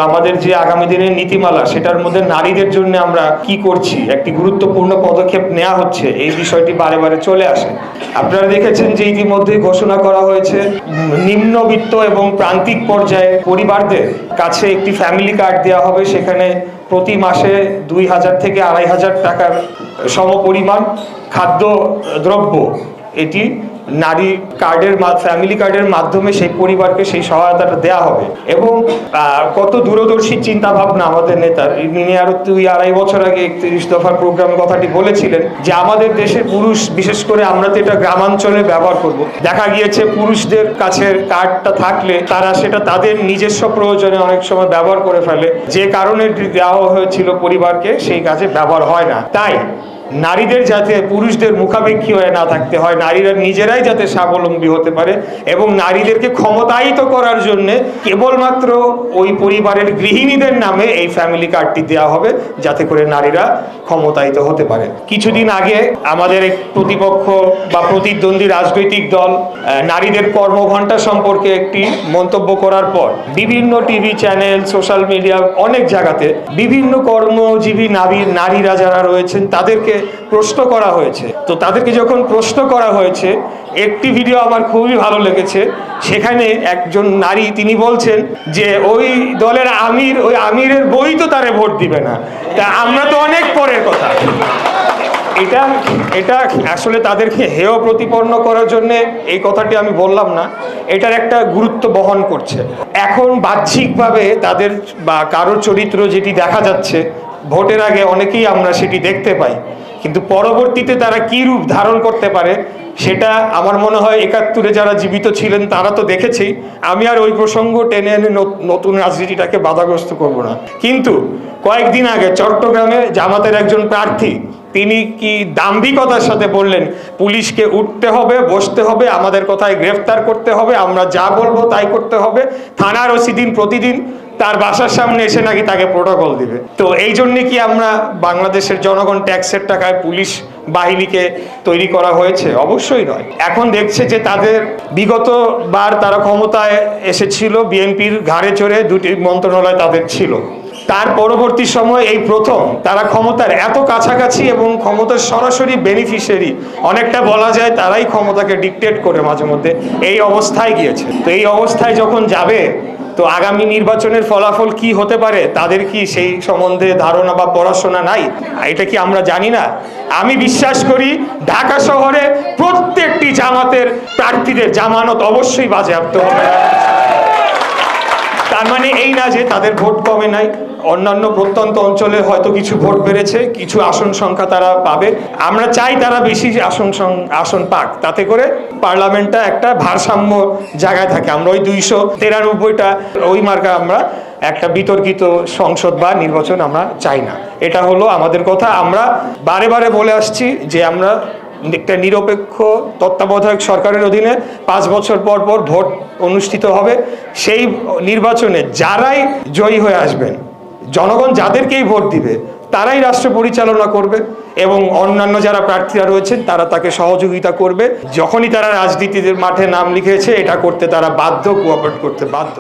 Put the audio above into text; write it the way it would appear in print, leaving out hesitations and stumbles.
আমাদের যে আগামী দিনের নীতিমালা সেটার মধ্যে নারীদের জন্য আমরা কি করছি, একটি গুরুত্বপূর্ণ পদক্ষেপ নেওয়া হচ্ছে, এই বিষয়টি বারে বারে চলে আসে। আপনারা দেখেছেন যে ইতিমধ্যে ঘোষণা করা হয়েছে নিম্নবিত্ত এবং প্রান্তিক পর্যায়ে পরিবারদের কাছে একটি ফ্যামিলি কার্ড দেওয়া হবে। সেখানে প্রতি মাসে 2,000 থেকে 2,500 টাকার সমপরিমাণ খাদ্য দ্রব্য এটি নারী কার্ডের ফ্যামিলি কার্ডের মাধ্যমে সেই পরিবারকে সেই সহায়তাটা দেওয়া হবে। এবং কত দূরদর্শী চিন্তা ভাবনা আমাদের নেতার, ইনি আরো 2-2.5 বছর আগে 31 দফার প্রোগ্রামে কথাটি বলেছিলেন যে আমাদের দেশের পুরুষ, বিশেষ করে আমরা তো এটা গ্রামাঞ্চলে ব্যবহার করব, দেখা গিয়েছে পুরুষদের কাছে কার্ডটা থাকলে তারা সেটা তাদের নিজস্ব প্রয়োজনে অনেক সময় ব্যবহার করে ফেলে, যে কারণে দেওয়া হয়েছিল পরিবারকে সেই কাজে ব্যবহার হয় না। তাই নারীদের যাতে পুরুষদের মুখাপেক্ষী হয়ে না থাকতে হয়, নারীরা নিজেরাই যাতে স্বাবলম্বী হতে পারে এবং নারীদেরকে ক্ষমতায়িত করার জন্য কেবলমাত্র ওই পরিবারের গৃহিণীদের নামে এই ফ্যামিলি কার্ডটি দেওয়া হবে, যাতে করে নারীরা ক্ষমতায়িত হতে পারে। কিছুদিন আগে আমাদের এক প্রতিপক্ষ বা প্রতিদ্বন্দ্বী রাজনৈতিক দল নারীদের কর্মঘণ্টা সম্পর্কে একটি মন্তব্য করার পর বিভিন্ন টিভি চ্যানেল, সোশ্যাল মিডিয়া, অনেক জায়গাতে বিভিন্ন কর্মজীবী নারীরা যারা রয়েছেন তাদেরকে প্রশ্ন করা হয়েছে। তো তাদেরকে যখন প্রশ্ন করা হয়েছে, একটি ভিডিও আমার খুবই ভালো লেগেছে। সেখানে একজন নারী তিনি বলছেন যে ওই দলের আমির, ওই আমিরের বই তো তারে ভোট দিবে না, তা আমরা তো অনেক পরের কথা। এটা আসলে তাদেরকে হেয় প্রতিপন্ন করার জন্য এই কথাটি আমি বললাম না, এটার একটা গুরুত্ব বহন করছে। এখন বাহ্যিকভাবে তাদের বা কারোর চরিত্র যেটি দেখা যাচ্ছে, ভোটের আগে অনেকেই আমরা সেটি দেখতে পাই, কিন্তু পরবর্তীতে তারা কি রূপ ধারণ করতে পারে সেটা আমার মনে হয় 71-এ যারা জীবিত ছিলেন তারা তো দেখেছেই। আমি আর ওই প্রসঙ্গ টেনে এনে নতুন রাজনীতিটাকে বাধাগ্রস্ত করব না। কিন্তু কয়েকদিন আগে চট্টগ্রামে জামাতের একজন প্রার্থী তিনি কি দাম্ভিকতার সাথে বললেন পুলিশকে উঠতে হবে, বসতে হবে, আমাদের কথায় গ্রেফতার করতে হবে, আমরা যা বলবো তাই করতে হবে, থানার ওসি প্রতিদিন তার বাসার সামনে এসে নাকি তাকে প্রোটোকল দিবে। তো এই জন্যে কি আমরা বাংলাদেশের জনগণ ট্যাক্সের টাকায় পুলিশ বাহিনীকে তৈরি করা হয়েছে? অবশ্যই নয়। এখন দেখছে যে তাদের বিগত বার তারা ক্ষমতায় এসেছিল, বিএনপির ঘাড়ে চড়ে 2টি মন্ত্রণালয় তাদের ছিল। তার পরবর্তী সময় এই প্রথম তারা ক্ষমতার এত কাছাকাছি এবং ক্ষমতার সরাসরি বেনিফিশিয়ারি, অনেকটা বলা যায় তারাই ক্ষমতাকে ডিকটেট করে মাঝে মধ্যে এই অবস্থায় গিয়েছে। তো এই অবস্থায় যখন যাবে, তো আগামী নির্বাচনের ফলাফল কি হতে পারে তাদের কি সেই সম্বন্ধে ধারণা বা পড়াশোনা নাই? এটা কি আমরা জানি না? আমি বিশ্বাস করি ঢাকা শহরে প্রত্যেকটি জামাতের প্রার্থীদের জামানত অবশ্যই বাজেয়াপ্ত হবে। তার মানে এই না যে তাদের ভোট কমে নাই, অন্যান্য প্রত্যন্ত অঞ্চলে হয়তো কিছু ভোট বেড়েছে, কিছু আসন সংখ্যা তারা পাবে। আমরা চাই তারা বেশি আসন পাক, তাতে করে পার্লামেন্টটা একটা ভারসাম্য জায়গায় থাকে। আমরা ওই 293টা ওই মার্কা আমরা একটা বিতর্কিত সংসদ বা নির্বাচন আমরা চাই না। এটা হলো আমাদের কথা। আমরা বারে বারে বলে আসছি যে আমরা একটা নিরপেক্ষ তত্ত্বাবধায়ক সরকারের অধীনে 5 বছর পর পর ভোট অনুষ্ঠিত হবে। সেই নির্বাচনে যারাই জয়ী হয়ে আসবেন, জনগণ যাদেরকেই ভোট দিবে তারাই রাষ্ট্র পরিচালনা করবে এবং অন্যান্য যারা প্রার্থীরা রয়েছেন তারা তাকে সহযোগিতা করবে। যখনই তারা রাজনীতির মাঠে নাম লিখেছে, এটা করতে তারা বাধ্য, কোঅপারেট করতে বাধ্য।